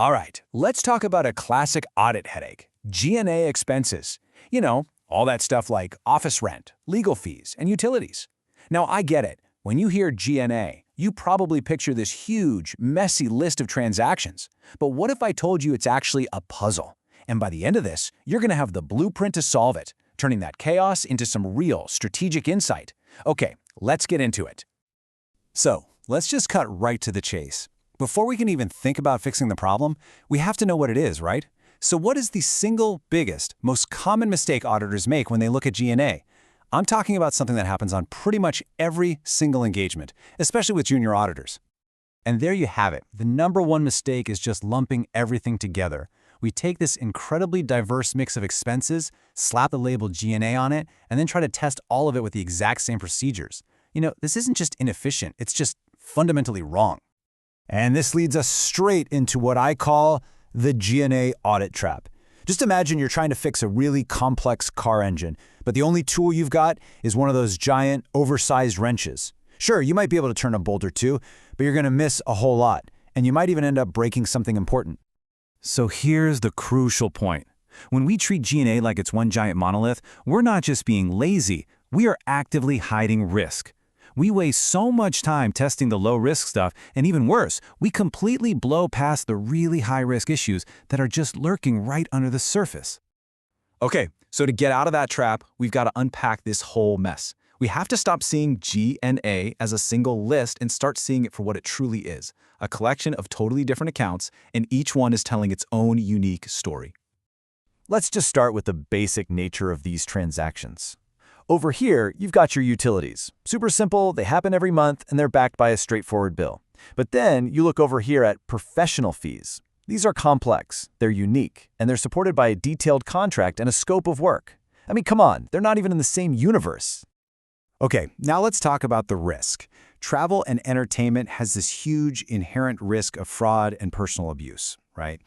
All right, let's talk about a classic audit headache, G&A expenses. All that stuff like office rent, legal fees, and utilities. Now, I get it. When you hear G&A, you probably picture this huge, messy list of transactions. But what if I told you it's actually a puzzle? And by the end of this, you're going to have the blueprint to solve it, turning that chaos into some real strategic insight. Okay, let's get into it. So, let's just cut right to the chase. Before we can even think about fixing the problem, we have to know what it is, right? So what is the single biggest, most common mistake auditors make when they look at G&A? I'm talking about something that happens on pretty much every single engagement, especially with junior auditors. And there you have it. The number one mistake is just lumping everything together. We take this incredibly diverse mix of expenses, slap the label G&A on it, and then try to test all of it with the exact same procedures. This isn't just inefficient, it's just fundamentally wrong. And this leads us straight into what I call the G&A audit trap. Just imagine you're trying to fix a really complex car engine, but the only tool you've got is one of those giant, oversized wrenches. Sure, you might be able to turn a bolt or two, but you're going to miss a whole lot, and you might even end up breaking something important. So here's the crucial point. When we treat G&A like it's one giant monolith, we're not just being lazy, we are actively hiding risk. We waste so much time testing the low-risk stuff, and even worse, we completely blow past the really high-risk issues that are just lurking right under the surface. Okay, so to get out of that trap, we've got to unpack this whole mess. We have to stop seeing G&A as a single list and start seeing it for what it truly is, a collection of totally different accounts, and each one is telling its own unique story. Let's just start with the basic nature of these transactions. Over here, you've got your utilities. Super simple, they happen every month, and they're backed by a straightforward bill. But then you look over here at professional fees. These are complex, they're unique, and they're supported by a detailed contract and a scope of work. I mean, come on, they're not even in the same universe. Okay, now let's talk about the risk. Travel and entertainment has this huge inherent risk of fraud and personal abuse, right?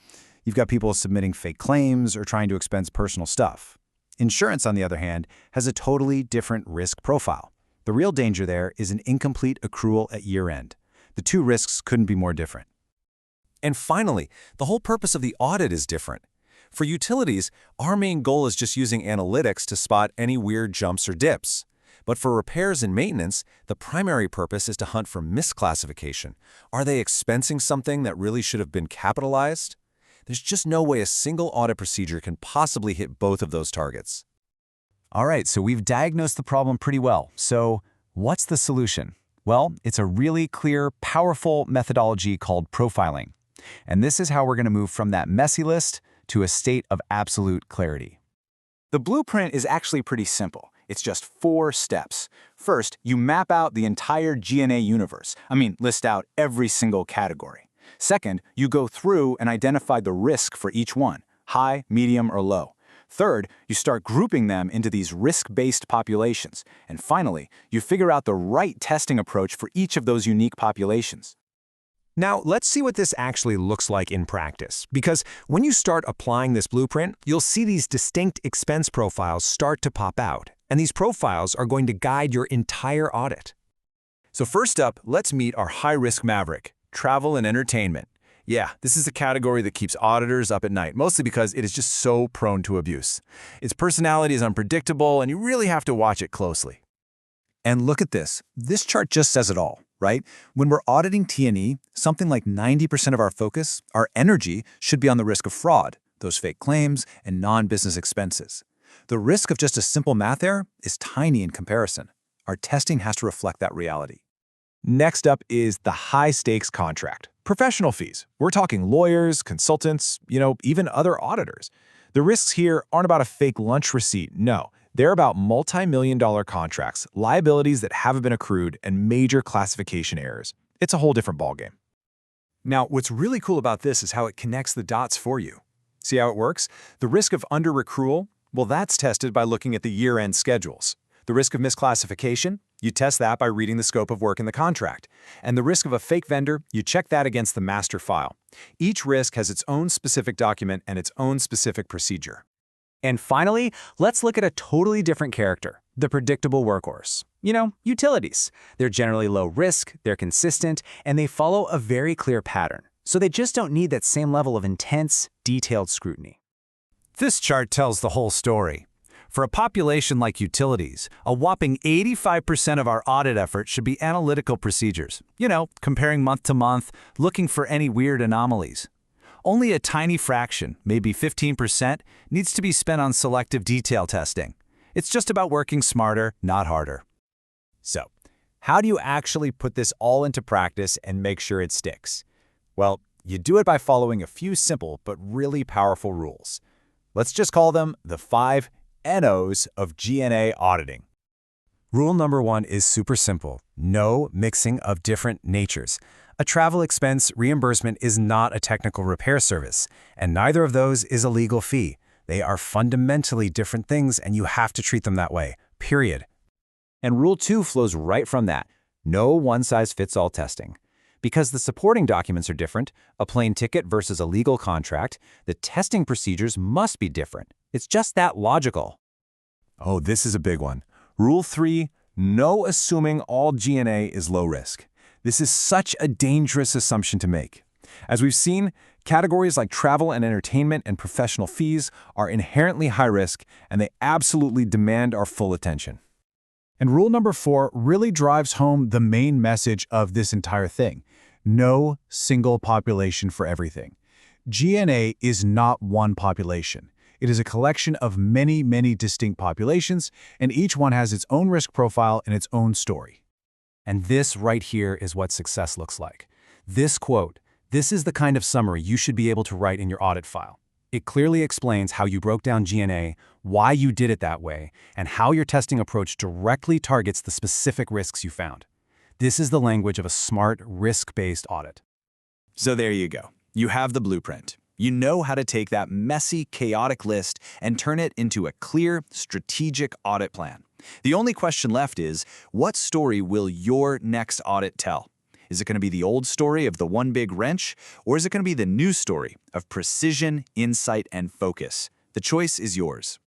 You've got people submitting fake claims or trying to expense personal stuff. Insurance, on the other hand, has a totally different risk profile. The real danger there is an incomplete accrual at year-end. The two risks couldn't be more different. And finally, the whole purpose of the audit is different. For utilities, our main goal is just using analytics to spot any weird jumps or dips. But for repairs and maintenance, the primary purpose is to hunt for misclassification. Are they expensing something that really should have been capitalized? There's just no way a single audit procedure can possibly hit both of those targets. All right, so we've diagnosed the problem pretty well. So what's the solution? Well, it's a really clear, powerful methodology called profiling. And this is how we're going to move from that messy list to a state of absolute clarity. The blueprint is actually pretty simple. It's just 4 steps. First, you map out the entire G&A universe. List out every single category. Second, you go through and identify the risk for each one, high, medium, or low. Third, you start grouping them into these risk-based populations. And finally, you figure out the right testing approach for each of those unique populations. Now, let's see what this actually looks like in practice, because when you start applying this blueprint, you'll see these distinct expense profiles start to pop out, and these profiles are going to guide your entire audit. So first up, let's meet our high-risk maverick, travel and entertainment. Yeah, this is the category that keeps auditors up at night, mostly because it is just so prone to abuse. Its personality is unpredictable, and you really have to watch it closely. And look at this. This chart just says it all, right? When we're auditing T&E, something like 90% of our focus, our energy, should be on the risk of fraud, those fake claims, and non-business expenses. The risk of just a simple math error is tiny in comparison. Our testing has to reflect that reality. Next up is the high-stakes contract. Professional fees. We're talking lawyers, consultants, even other auditors. The risks here aren't about a fake lunch receipt, no. They're about multi-million-dollar contracts, liabilities that haven't been accrued, and major classification errors. It's a whole different ballgame. Now, what's really cool about this is how it connects the dots for you. See how it works? The risk of under-accrual, well, that's tested by looking at the year-end schedules. The risk of misclassification, you test that by reading the scope of work in the contract. And the risk of a fake vendor, you check that against the master file. Each risk has its own specific document and its own specific procedure. And finally, let's look at a totally different character, the predictable workhorse. Utilities. They're generally low risk, they're consistent, and they follow a very clear pattern. So they just don't need that same level of intense, detailed scrutiny. This chart tells the whole story. For a population like utilities, a whopping 85% of our audit effort should be analytical procedures. Comparing month to month, looking for any weird anomalies. Only a tiny fraction, maybe 15%, needs to be spent on selective detail testing. It's just about working smarter, not harder. So, how do you actually put this all into practice and make sure it sticks? Well, you do it by following a few simple but really powerful rules. Let's just call them the 5 NOs of G&A auditing. Rule number 1 is super simple. No mixing of different natures. A travel expense reimbursement is not a technical repair service, and neither of those is a legal fee. They are fundamentally different things, and you have to treat them that way, period. And Rule 2 flows right from that. No one-size-fits-all testing. Because the supporting documents are different, a plane ticket versus a legal contract, the testing procedures must be different. It's just that logical. Oh, this is a big one. Rule 3, no assuming all G&A is low risk. This is such a dangerous assumption to make. As we've seen, categories like travel and entertainment and professional fees are inherently high risk, and they absolutely demand our full attention. And rule number 4 really drives home the main message of this entire thing. No single population for everything. G&A is not one population. It is a collection of many, many distinct populations, and each one has its own risk profile and its own story. And this right here is what success looks like. This quote, this is the kind of summary you should be able to write in your audit file. It clearly explains how you broke down G&A, why you did it that way, and how your testing approach directly targets the specific risks you found. This is the language of a smart, risk-based audit. So there you go. You have the blueprint. You know how to take that messy, chaotic list and turn it into a clear, strategic audit plan. The only question left is, what story will your next audit tell? Is it going to be the old story of the one big wrench, or is it going to be the new story of precision, insight, and focus? The choice is yours.